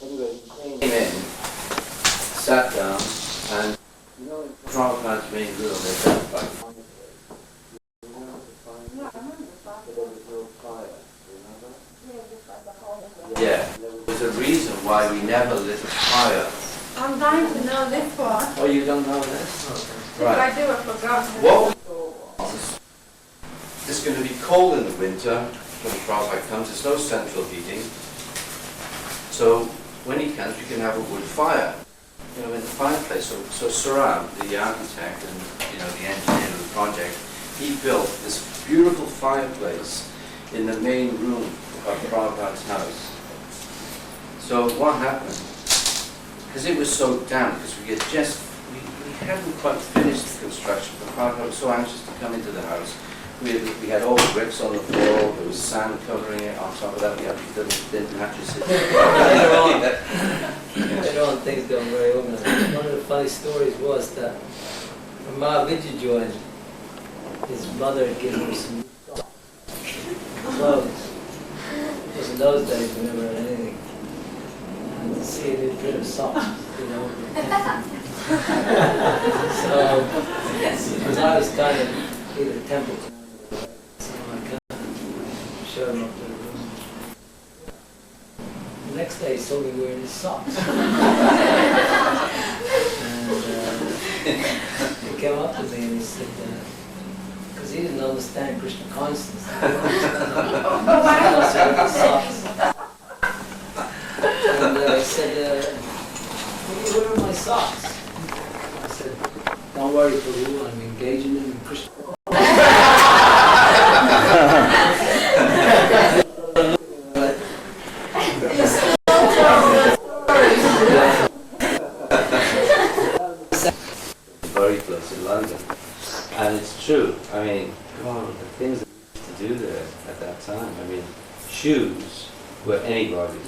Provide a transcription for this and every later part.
Anyway, he came in, sat down, and in Prabhupada's main room, there's that like yeah, there's a reason why we never lit a fire. I'm dying to know this one. Oh, you don't know this? Right. If I do, I forgot. What it's going to be cold in the winter when Prabhupada comes. There's no central heating. So when he comes, we can have a wood fire, in the fireplace. So Saram, the architect and the engineer of the project, he built this beautiful fireplace in the main room of Prabhupada's house. So what happened? Because it was so damp, because we hadn't quite finished the construction, but Prabhupada was so anxious to come into the house. We had all the bricks on the floor, there was sand covering it, on top of that we had these little thin mattresses. Later on things got very organized. One of the funny stories was that when Mahavijay joined, his mother had given him some clothes. Because in those days we never had anything. And to see a new pair of socks, So I was kind of either temple. So I kind of showed him up to the room. The next day he saw me wearing his socks. And he came up to me and he said, because he didn't understand Krishna consciousness. Socks. And I said, where are my socks? I said, don't worry, Prabhu, I'm engaging in Krishna. Very close in London. And it's true. I mean, God, the things that we used to do there at that time. I mean, shoes were anybody's.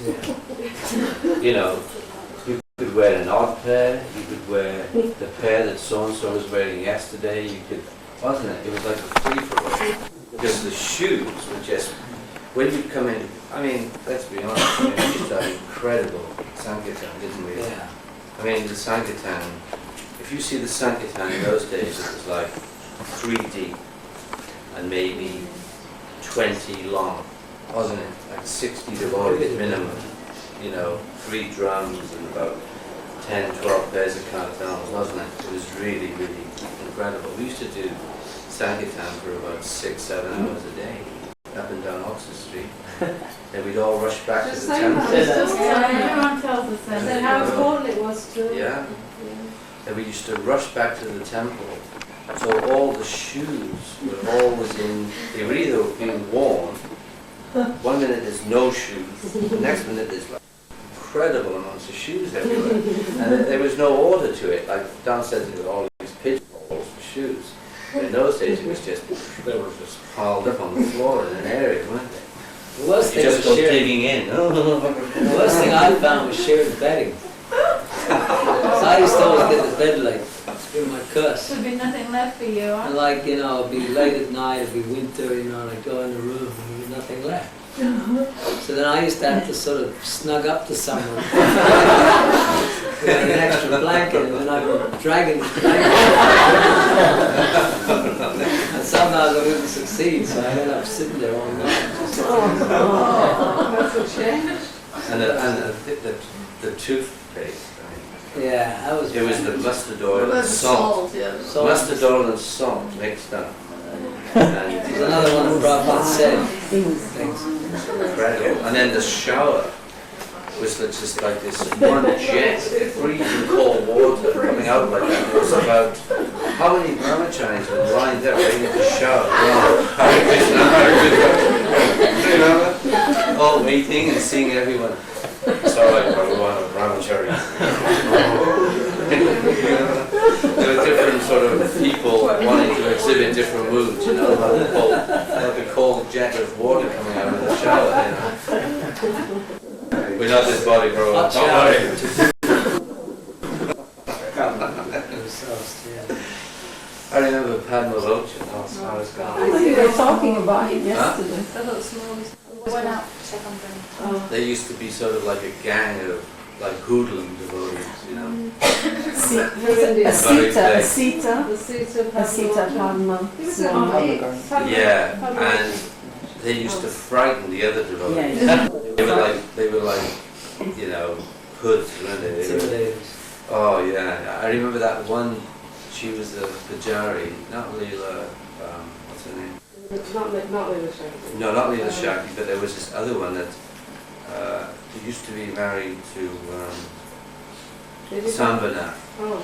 You could wear an odd pair, you could wear the pair that so-and-so was wearing yesterday, you could, wasn't it? It was like a free-for-all. Because the shoes were just, when you come in, I mean, let's be honest, we used to have incredible Sankirtan, didn't we? Yeah. I mean, the Sankirtan, if you see the Sankirtan in those days, it was like 3 deep and maybe 20 long, wasn't it? Like 60 devotees minimum, 3 drums and about 10, 12 pairs of kirtans, wasn't it? It was really, really incredible. We used to do Sankirtan for about 6, 7 hours a day, up and down Oxford Street. Then we'd all rush back to the temple. Everyone tells us that. And how important it was too. Yeah. And we used to rush back to the temple. So all the shoes were always they were either being worn. 1 minute there's no shoes, the next minute there's like incredible amounts of shoes everywhere. And there was no order to it. Like downstairs there were all these pigeonholes for shoes. But in those days it was just, they were just piled up on the floor in an area, weren't they? The worst thing just was go sharing. digging in. The worst thing I found was sharing bedding. So I used to always get the bed late. It's been my curse. There'd be nothing left for you, huh? And it'd be late at night, it'd be winter, and I'd go in the room and there'd be nothing left. So then I used to have to sort of snug up to someone with an extra blanket, and then I'd be dragging the blanket. And somehow I wouldn't succeed, so I ended up sitting there all night. That's a shame. And the toothpaste. Yeah, that was. It was the mustard oil and salt. Mustard oil and salt mixed up. There's another one that Prabhupada said. Incredible. And then the shower was just like this one jet, freezing cold water coming out like that. It was about, how many brahmacharis were lined up ready to shower? Hare Krishna, Hare Krishna. All waiting and seeing everyone. Sorry, Prabhupada, brahmachari. There were different sort of people wanting to exhibit different moods, like a cold jet of water coming out of the shower. We're not this body, bro. Don't worry. I remember Padma Lochan. We were talking about it yesterday. Went out to check on them. They used to be sort of like a gang of like hoodlum devotees, you know. A Sita Padma. Yeah, and they used to frighten the other devotees. They were like, you know, hoods, weren't they? Oh yeah, I remember that one. She was a Pujari, not Leela. What's her name? Not Leela Shakti. No, not Leela Shakti, but there was this other one that used to be married to Sambhana. Oh.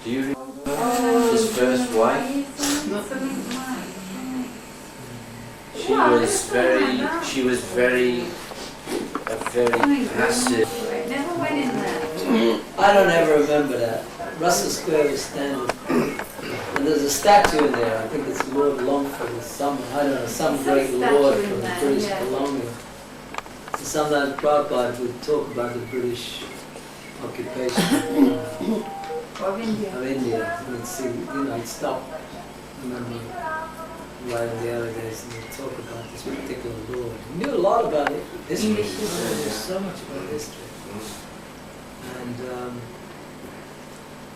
Do you remember his first wife? She was very passive. Never went in there. I don't ever remember that. Russell Square was standing, and there's a statue in there. I think it's Lord Longford or some, I don't know, some great lord from the British colonial. So sometimes Prabhupada would talk about the British occupation Of India. of India. And he'd see, he'd stop. I remember right in the early days, and he'd talk about this particular lord. He knew a lot about it, history. He knew so much about history. And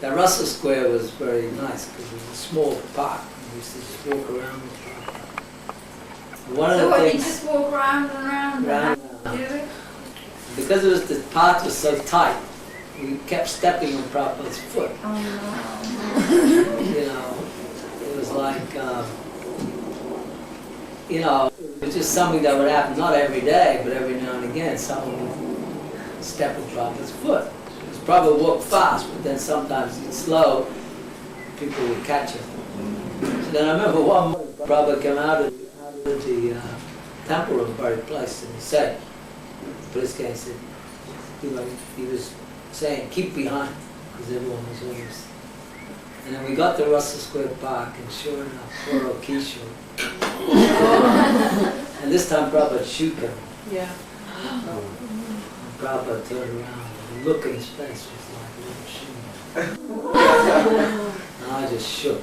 that Russell Square was very nice because it was a small park. We used to just walk around the park. And one of the So what, you things, just walk around and around Round and do it? because the path was so tight, we kept stepping on Prabhupada's foot. Oh It was like, it was just something that would happen, not every day, but every now and again, someone would step on Prabhupada's foot. Prabhupada would walk fast, but then sometimes he'd slow, people would catch him. So then I remember one morning, Prabhupada came out of the temple room, very place, and he said, the police guy said, he was saying, keep behind, because everyone was always. And then we got to Russell Square Park, and sure enough, poor old Kishore. And this time Prabhupada shook him. Yeah. And Prabhupada turned around. The look in his face was like a little shimmer. And I just shook.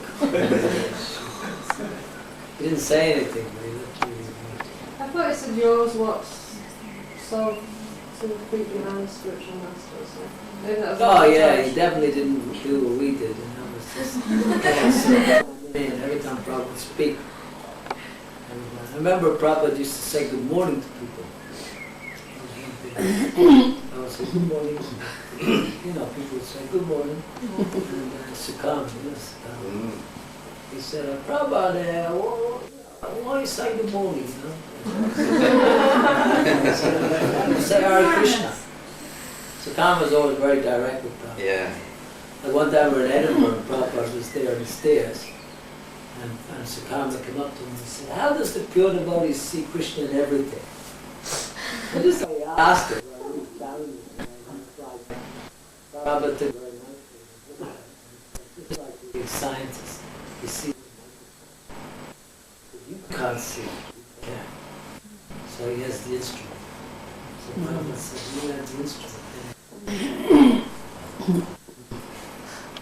He didn't say anything, but he looked really good. I thought it said yours what's so creep behind the spiritual master or something. Oh yeah, he definitely didn't do what we did, and that was just every time Prabhupada would speak. I remember Prabhupada used to say good morning to people. I would say good morning. People would say good morning. And Sukam. He said, Prabhupada, why you say good morning? Say Hare Krishna. Sukam was always very direct with Prabhupada. Yeah. Like one time we were in Edinburgh and Prabhupada was there on the stairs. And Sukama came up to him and said, how does the pure devotee see Krishna in everything? And just I asked him. Prabhupada took very nicely. Just like the scientist, you see, you can't see, you can. So he has the instrument. So Prabhupada said, you have the instrument.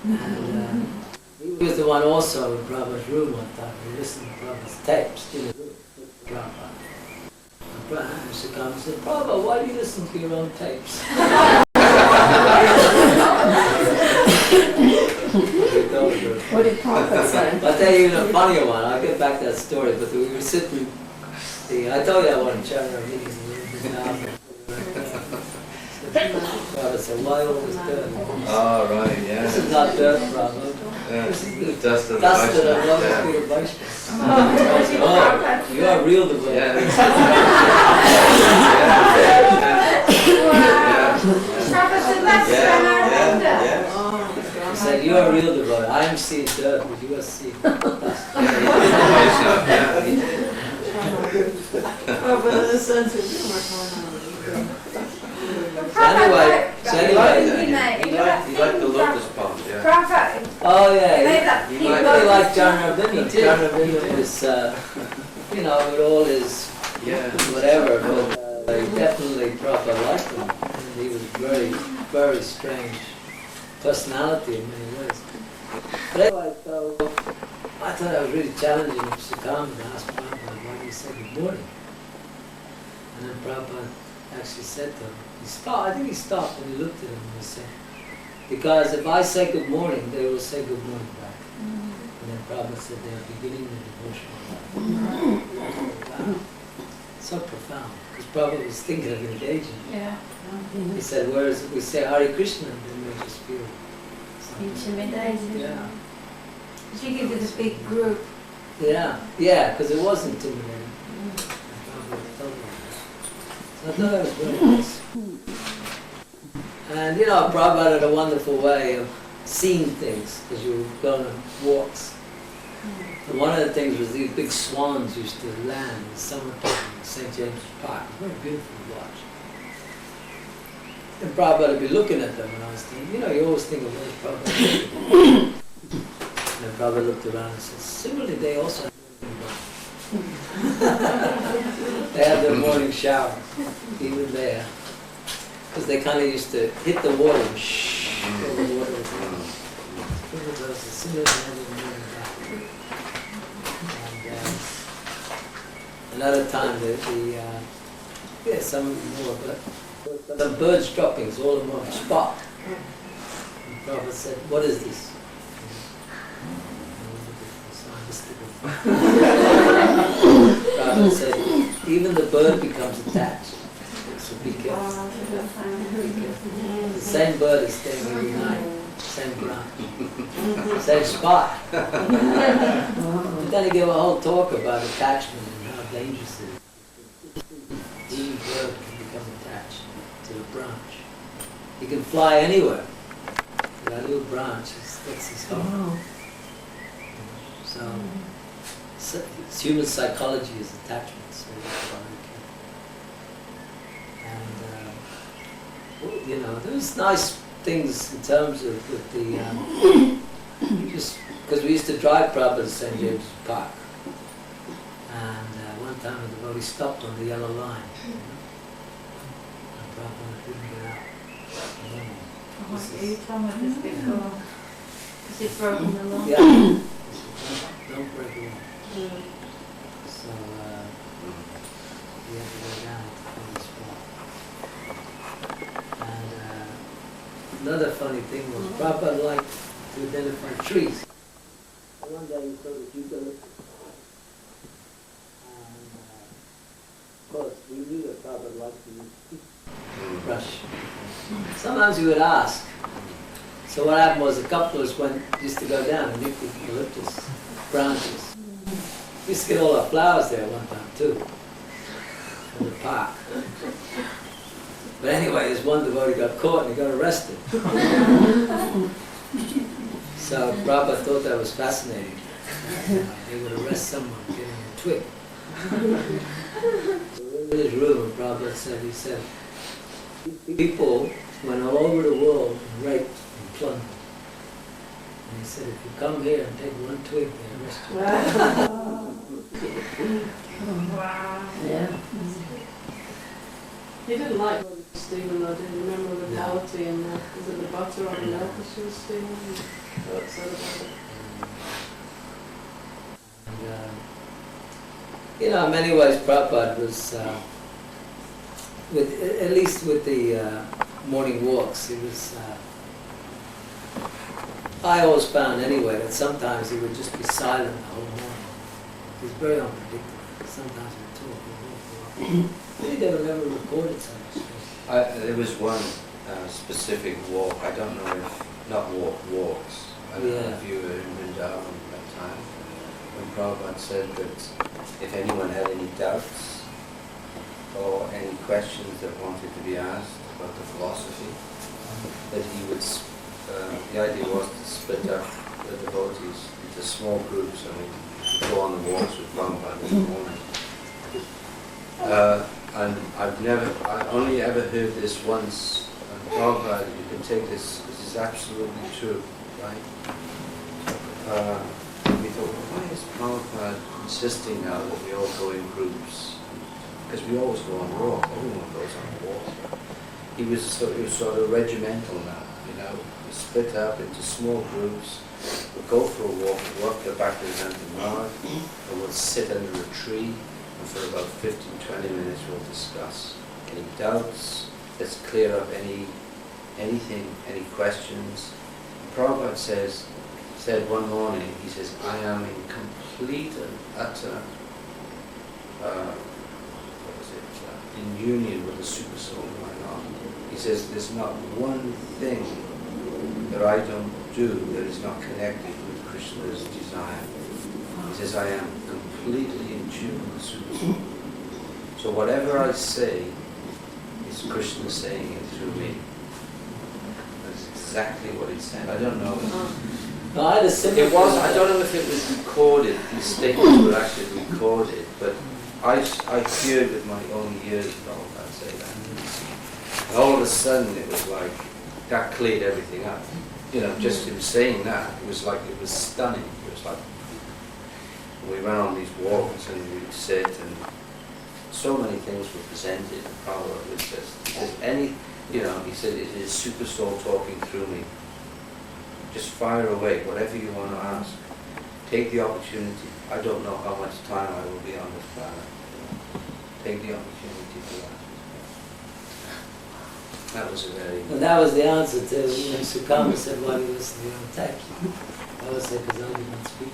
And he was the one also in Prabhupada's room one time. We listened to Prabhupada's tapes in the room with Prabhupada. And Sukama said, Prabhupada, why do you listen to your own tapes? What did Prabhupada say? I'll tell you a funnier one. I'll get back to that story. But we were sitting, I told you I wanted to chat in our meetings. Prabhupada said, why all this dirt? Oh, right, yeah. This is not dirt, Prabhupada. Yeah. This is the Dust of the dust of the Vaishnava. Lord Vaishnava. Oh, you are real devotee. Yeah. He said, you are real devotee. I am seeing dirt, but you are seeing dust. So anyway, He liked the lotus pond, yeah. oh yeah, He he liked really liked John Ravina. John Ravina was, with all his whatever, but he definitely Prabhupada liked him. And he was very, very strange personality in many ways. But anyway, so I thought I was really challenging Sukam to ask Prabhupada why do you say good morning. And then Prabhupada actually said to him, I think he stopped and he looked at him and he said, because if I say good morning, they will say good morning back. And then Prabhupada said they are beginning the devotional life. Wow. So profound. Because Prabhupada was thinking of engaging. Yeah. He said, whereas if we say Hare Krishna, then we just feel something. Intimidated. Yeah. She gave it a big group. Yeah, because it was intimidating. And Prabhupada felt like that. So I thought that was very nice. And Prabhupada had a wonderful way of seeing things as you were going on walks. And one of the things was these big swans used to land in the summertime in St. James's Park. It was very beautiful to watch. And Prabhupada would be looking at them and I was thinking, you always think of where's Prabhupada. And then Prabhupada looked around and said, similarly they also have morning bath. They had their morning shower, even there. Because they kind of used to hit the water and shh, the water was as soon as they had their morning bath. And another time, some more, but the birds' droppings, all in one spot. And Prabhupada said, what is this? Prabhupada said, even the bird becomes attached. So be careful. The same bird is staying every night, same ground, same spot. And then he gave a whole talk about attachment and how dangerous it is. Any bird can become attached to a branch. He can fly anywhere. That little branch sticks his home. So it's human psychology is attachment. So and there's nice things in terms of with the just because we used to drive Prabhupada to St. James's Park, and one time the devotee stopped on the yellow line, and Prabhupada couldn't get out. You told me this before. Is it broken the law? Yeah. Don't break the law. So we have to go down on the spot. And another funny thing was Prabhupada liked to identify trees. One day he told us eucalyptus. And of course we knew that Prabhupada liked to use brush. Sometimes he would ask. So what happened was a couple of us used to go down and nick the eucalyptus branches. We used to get all our flowers there one time too, in the park. But anyway, this one devotee got caught and he got arrested. So Prabhupada thought that was fascinating. They would arrest someone getting a twig. In his room, Prabhupada said, he said, people went all over the world and raped and plundered. And he said, if you come here and take one twig, they arrest you. Wow. Yeah. He didn't like what Stephen though, did you remember the quality and was it the butter or the milk that she was stealing? He got upset about it. And, in many ways Prabhupada was, at least with the morning walks, he was, I always found anyway that sometimes he would just be silent the whole morning. He was very unpredictable. Sometimes he would talk. He never recorded so much. There was one specific walk, I don't know if, not walks. I don't know if you were in Vrindavan at that time, when Prabhupada said that if anyone had any doubts or any questions that wanted to be asked about the philosophy, that he would, the idea was to split up the devotees into small groups and we'd go on the walks with Prabhupada in the morning. And I only ever heard this once, and Prabhupada, you can take this is absolutely true, right? We thought, well, why is Prabhupada insisting now that we all go in groups? Because we always go on walk, everyone goes on walk. He was sort of regimental now, we split up into small groups, we'll go for a walk, walk the back of the mountain, or we'll sit under a tree, And for about 15-20 minutes we'll discuss any doubts, let's clear up anything, any questions. And Prabhupada said one morning, he says, I am in complete and utter in union with the Super Soul in my heart. He says, there's not one thing that I don't do that is not connected with Krishna's desire. He says, I am completely in tune with the Super Soul. So whatever I say is Krishna saying it through me. That's exactly what he said. I don't know. No, I had a similar It was, I don't know if it was recorded, these statements were actually recorded, but I heard with my own ears Prabhupada say that. And all of a sudden it was like, that cleared everything up. You know, just him saying that, it was like, it was stunning. It was like, we went on these walks and we'd sit and so many things were presented and Prabhupada was just, he said, it is Super Soul talking through me. Just fire away, whatever you want to ask. Take the opportunity. I don't know how much time I will be on this planet. Take the opportunity to ask. That was a very... And that was the answer to when Sukama said, why do you listen to your own tape? I would say, because I did not speak.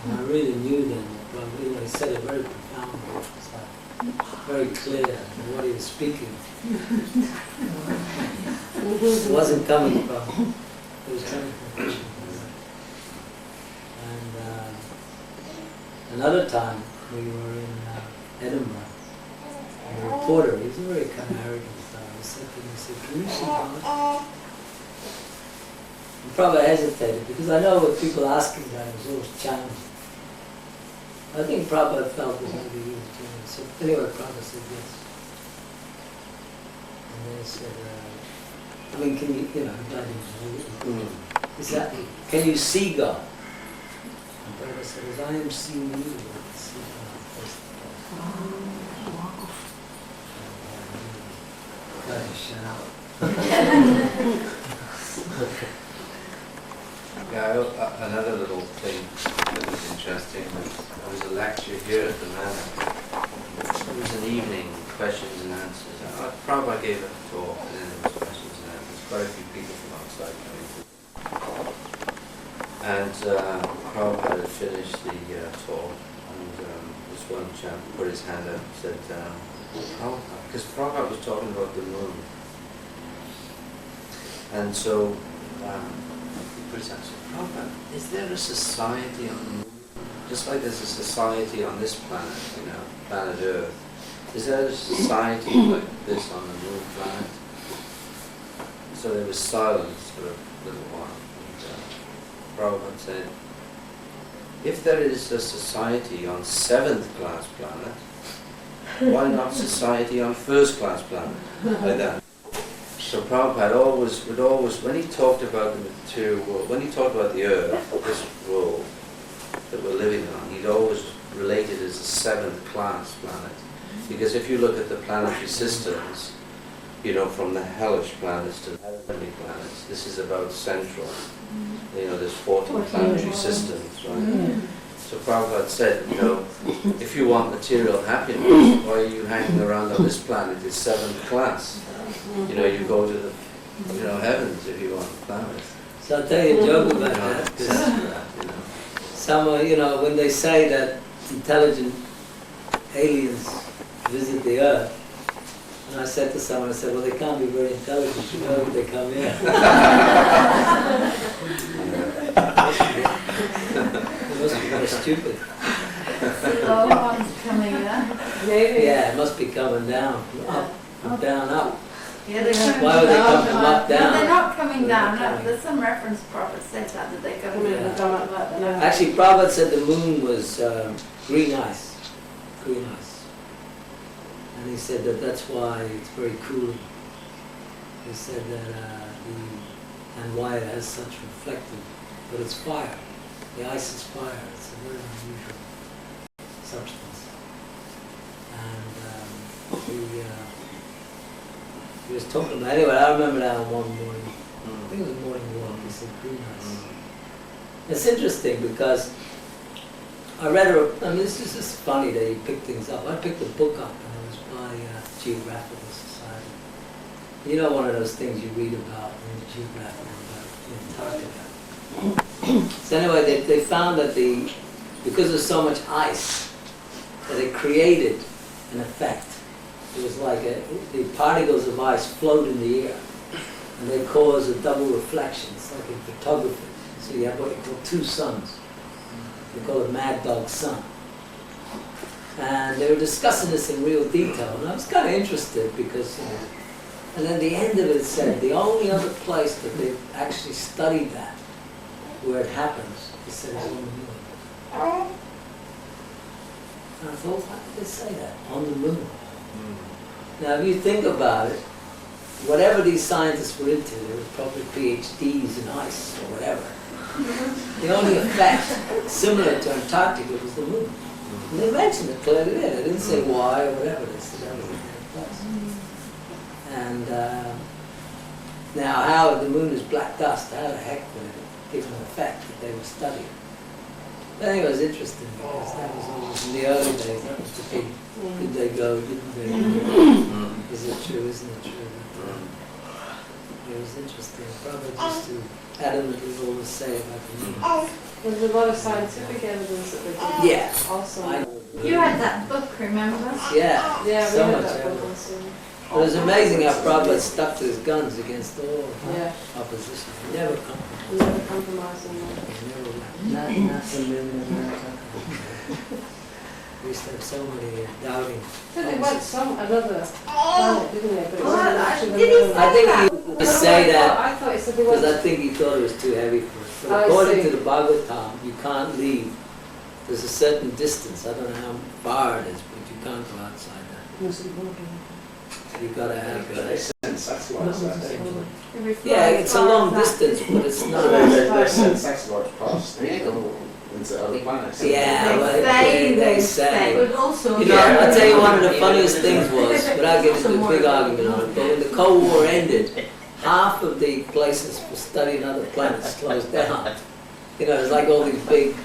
And I really knew then that, he said it very profoundly. It was like very clear what he was speaking. It wasn't coming from, it was coming from Krishna. And another time we were in Edinburgh, and the reporter, he was a very kind of arrogant fellow, he said to me, can you see God? And Prabhupada hesitated, because I know what people asking that was always challenging. I think Prabhupada felt that maybe he was doing it. So anyway, Prabhupada said yes. And they said, can you, is that, can you see God? And Prabhupada said, as I am seeing you, I can see God face to face. Shut up. Yeah, another little thing that was interesting was there was a lecture here at the Manor. It was an evening, questions and answers. Prabhupada gave a talk and then there was questions and answers. Quite a few people from outside coming through. And Prabhupada had finished the talk and this one chap put his hand up and said, because Prabhupada was talking about the moon. And so Prabhupada, is there a society on the moon? Just like there's a society on this planet, planet Earth. Is there a society like this on the moon planet? So there was silence for a little while. And Prabhupada said, if there is a society on 7th class planet, why not society on 1st class planet? Like that. So Prabhupada would always, when he talked about the material world, when he talked about the earth, this world that we're living on, he'd always relate it as a 7th class planet. Because if you look at the planetary systems, from the hellish planets to the heavenly planets, this is about central. There's 14 planetary systems, right? So Prabhupada said, if you want material happiness, why are you hanging around on this planet? It's 7th class. You go to the, heavens if you want planets. So I'll tell you a joke about that. Someone, when they say that intelligent aliens visit the Earth, and I said to someone, well, they can't be very intelligent, if they come here. They must be very stupid. Slow one's coming down. Maybe. Yeah, it must be coming down. Up, down, up. Yeah, they're coming Why would they down. come from up, down? No, they're not coming They're down. not No, coming. there's some reference prophet said that they come Yeah. down. Actually, Prabhupada said the moon was green ice. Green ice. And he said that that's why it's very cool. He said that and why it has such reflective, but it's fire. The ice is fire. It's a very unusual substance. And he was talking about, anyway, I remember that on one morning. I think it was a morning walk. He said green ice. It's interesting because I read this is just funny that you pick things up. I picked a book up and it was by Geographical Society. You know, one of those things you read about in the Geographical about Antarctica. So anyway, they found that because there's so much ice, that it created an effect. It was like the particles of ice float in the air, and they cause a double reflection. It's like in photography. So you have what you call two suns. They call it Mad Dog Sun. And they were discussing this in real detail, and I was kind of interested because, and then the end of it said the only other place that they've actually studied that, where it happens, it says on the moon. And I thought, why did they say that? On the moon. Now, if you think about it, whatever these scientists were into, they were probably PhDs in ice or whatever. The only effect similar to Antarctica was the moon. And they mentioned it clearly there. They didn't say why or whatever. They said that was in their place. And now, how the moon is black dust, how the heck would it give an effect that they were studying? But anyway, it was interesting because that was always in the early days. That was the big. Did they go? Didn't they? Is it true? Isn't it true? It was interesting. Probably just to adamantly always say about the moon. There's a lot of scientific evidence that they did. Yeah. Also. You had that book, remember? Yeah. Yeah, we so had much that book evidence. also. It was amazing how Prabhupada stuck to his guns against all Yeah. opposition. He never compromised. Never compromising that. He never not some in America. We used to have so many doubting. So they went another planet, didn't they? But it Well, wasn't actually the did he moon. I think he say that I thought he said they because went. I think he thought it was too heavy for us. I But according see. to the Bhagavatam, you can't leave. There's a certain distance. I don't know how far it is, but you can't go outside that. You've got to have That's why it's that dangerous. yeah, it's a long distance, but it's So not. they send satellites past into other planets. Yeah, well, They say. but also. You know, I'll tell you one of the funniest things was, without getting into a big argument on it, but when the Cold War ended, half of the places for studying other planets closed down. You know, it's like all these big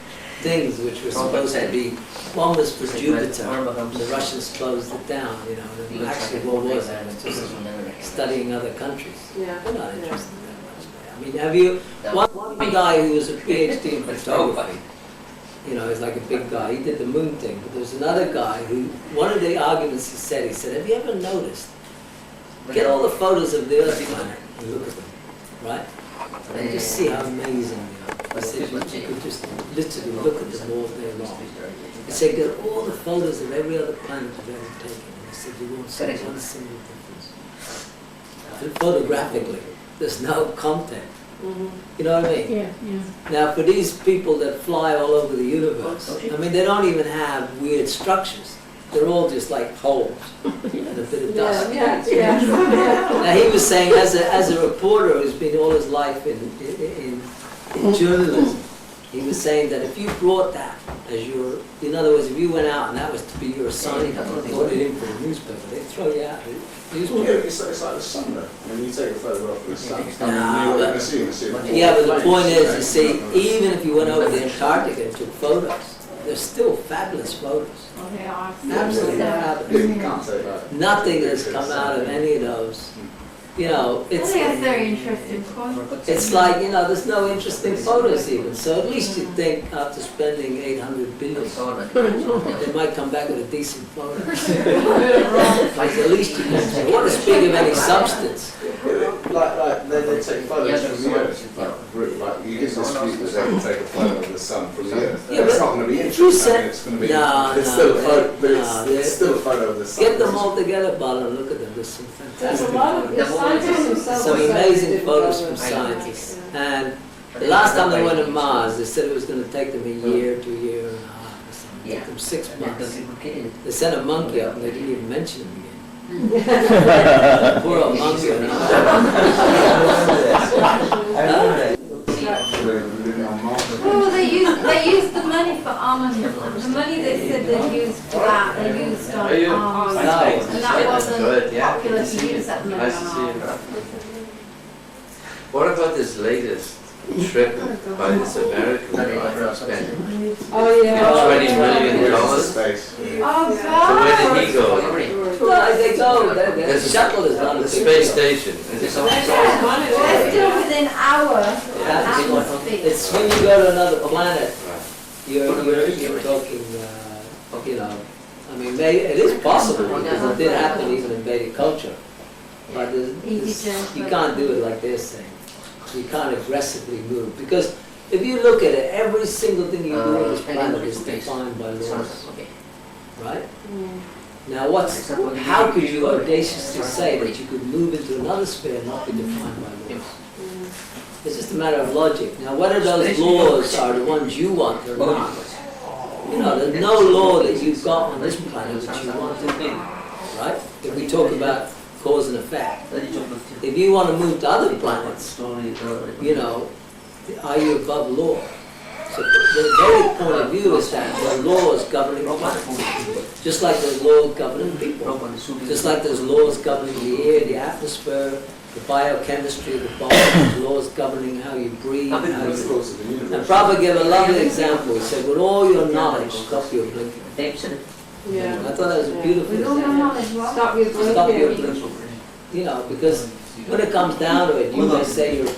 things which were supposed to be, one was for Jupiter, and the Russians closed it down, you know, and actually what was it? It was just studying other countries. Yeah. They're not interested that much there. I mean, have you, one guy who was a PhD in photography, you know, he's like a big guy, he did the moon thing, but there was another guy who, one of the arguments he said, have you ever noticed, get all the photos of the Earth planet and look at them, right? And just see how amazing they are. He said you could just literally look at them all day long. He said get all the photos of every other planet you've ever taken. And he said you won't see one single difference. And photographically, there's no content. You know what I mean? Yeah. Now for these people that fly all over the universe, I mean they don't even have weird structures. They're all just like holes and a bit of dust. Yeah. Now he was saying, as a reporter who's been all his life in journalism, he was saying that if you brought that as your, in other words, if you went out and that was to be your assignment, you brought it in for the newspaper, they'd throw you out. It's like the sun though. When you take a photograph of the sun, No, you're going to see it. Yeah, but the point is, you see, even if you went over to Antarctica and took photos, they're still fabulous photos. They are. Absolutely fabulous. You can't say that. Nothing has come out of any of those. You know, I think that's a very interesting point. it's like, you know, there's no interesting photos even. So at least you'd think after spending 800 billion, they might come back with a decent photo. Like at least you can say, what to speak of any substance. Like they take photos from the Earth. Like you get this view that they can take a photo of the sun from the Earth. Yeah, It's but not going to be you interesting. said- It's going to be. No, It's no, still a photo. But no, it's still a photo of the sun. Get them all together, Bala, and look at them. There's some There's fantastic a lot of the photos. scientists themselves. Some say they amazing didn't photos bother. from scientists. And the last time they went to Mars, they said it was going to take them a year to a year and a half or something. It took them 6 months. They sent a monkey up and they didn't even mention him again. Poor old monkey. Well, they used the money for armament. The money they said they used for that, they used on arms. Nice. And that wasn't Good, yeah. popular to use that money Nice on to see you. arms. What about this latest trip by this American guy who spent Oh yeah. $20 million. Oh So God! where did he go? Well, they go, the shuttle is not a The big space deal. station. We're still within our atmosphere. It's when you go to another planet, Right. you're talking, you know, I mean, it is possible because it did happen even in Vedic culture. But you can't do it like they're saying. You can't aggressively move because if you look at it, every single thing you do on this planet is defined by laws, right? Now, how could you audaciously say that you could move into another sphere and not be defined by laws? It's just a matter of logic. Now, whether those laws are the ones you want or not, you know, there's no law that you've got on this planet that you want to be, right? If we talk about cause and effect, if you want to move to other planets, you know, are you above law? So the very point of view is that there are laws governing planets, just like there's laws governing people, just like there's laws governing the air, the atmosphere, the biochemistry of the body, there's laws governing how you breathe, how you... And Prabhupada gave a lovely example. He said, with all your knowledge, stop your blinking. Yeah. I thought that was a beautiful With all your example. knowledge, what? Stop your Stop your blinking. blinking. You know, because when it comes down to it, you may say you're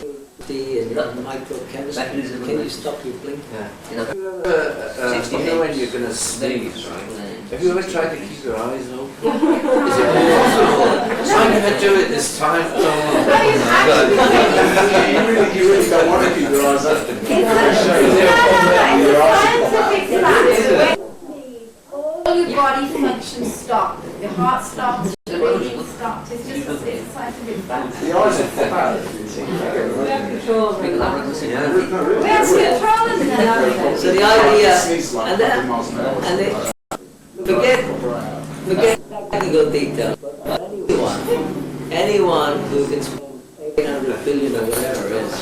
D and microchemistry. Can you stop your blinking? You know when you're going to sneeze, right? Have you ever tried to keep your eyes open? Is it possible? I'm going to do it this time. You really don't want to keep your eyes open. It's a scientific fact. All your body functions stop. Your heart stops, your breathing stops. It's just a scientific fact. The eyes are bad. We have control over that. Yeah. We have control of them. So the idea, Sneeze like and then, 100 miles an hour. and they, forget technical detail. Anyone who can spend 800 billion or whatever it is,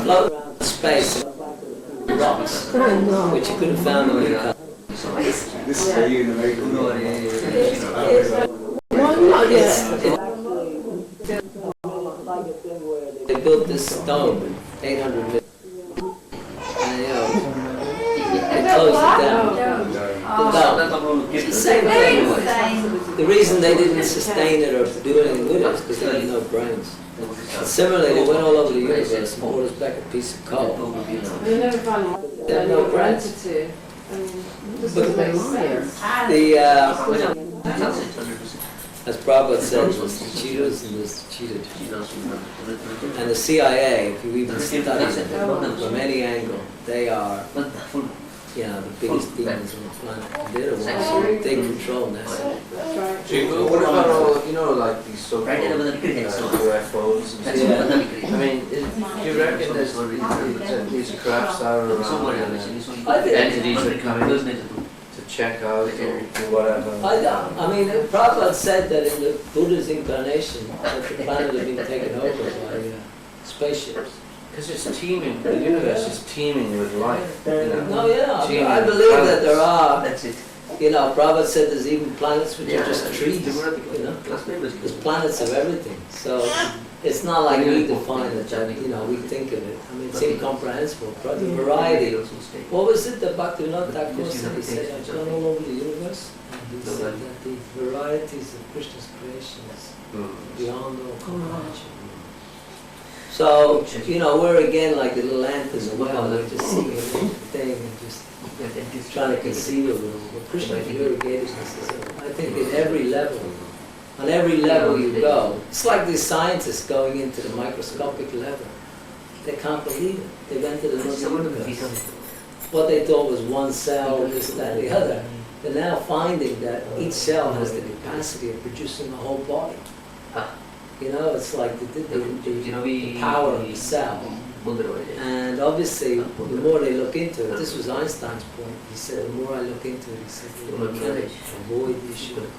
float around space, rocks, which you couldn't found on your country. This is for you in the making. They built this stone, 800 million, and you know, they closed it down. It's the same thing. The reason they didn't sustain it or do anything with it is because they had no brains. And similarly, they went all over the universe and brought us back a piece of coal. They never found They have no brains. entity. I mean, this doesn't make sense. As Prabhupada said, there's the cheaters and there's the cheated. And the CIA, if you even study them from any angle, they are, you know, the biggest demons on the planet. They're the ones who they control NASA. That's right. What about all, you know, like these so-called UFOs and stuff? I mean, do you reckon there's these crafts that are around and entities are coming to check out or do whatever? I mean, Prabhupada said that in the Buddha's incarnation, that the planet had been taken over by spaceships. Because it's teeming, the universe is teeming with life, you know. No, yeah, Teeming I with believe that planets. there are, you know, Prabhupada said there's even planets which are just trees, you know. There's planets of everything. So it's not like we define it, you know, we think of it. I mean, it's incomprehensible. But the variety, what was it that Bhaktivinoda Thakur said? He said, I've gone all over the universe. And he said that the varieties of Krishna's creations beyond all comprehension. So, you know, we're again like the little ant in the well, we're just seeing everything and just trying to conceive of it. But Krishna irrigated us. I think at every level, on every level you go, it's like these scientists going into the microscopic level. They can't believe it. They've entered another universe. What they thought was one cell, this, that, the other. They're now finding that each cell has the capacity of producing a whole body. You know, it's like the power of the cell. And obviously, the more they look into it, this was Einstein's point. He said, the more I look into it, he said, the more I avoid the issue of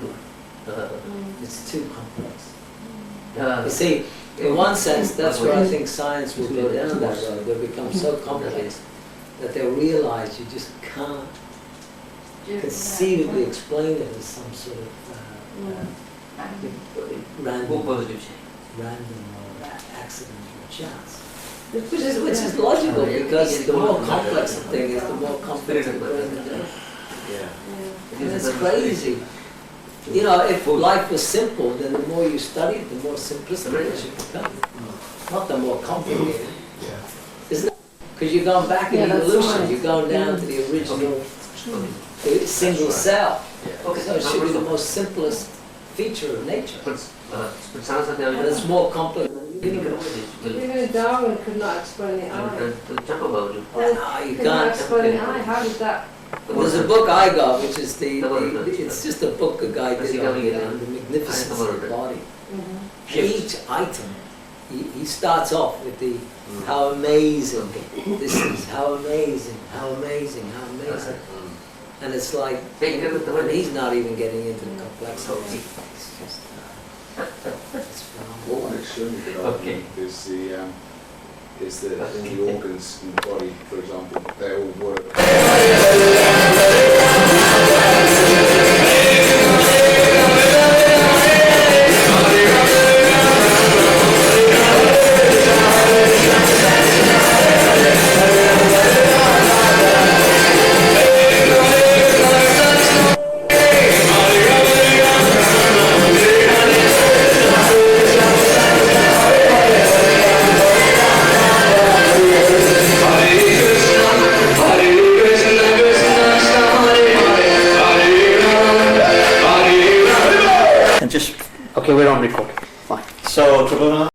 God. It's too complex. You see, in one sense, that's where I think science will go down that road. They'll become so complex that they'll realize you just can't conceivably explain it as some sort of random or accident or chance. Which is logical, because the more complex the thing is, the more complex the brain is. And it's crazy. You know, if life was simple, then the more you study it, the more simplistic it should become. Not the more complicated. Isn't it? Because you're going back in evolution, you're going down to the original single cell. So it should be the most simplest feature of nature. And it's more complex than the universe. Even Darwin could not explain the eye. No, you Could not can't. explain the eye. How did that? There's a book I got, which is it's just a book a guy did on the magnificence of the body. Each item, he starts off with the how amazing this is, how amazing, how amazing, how amazing. And it's like, and he's not even getting into the complexity. It's just, it's phenomenal. What an extremely good argument is that all the organs in the body, for example, they all work. Okay, we're on record. Fine. So, Tribhuvanatha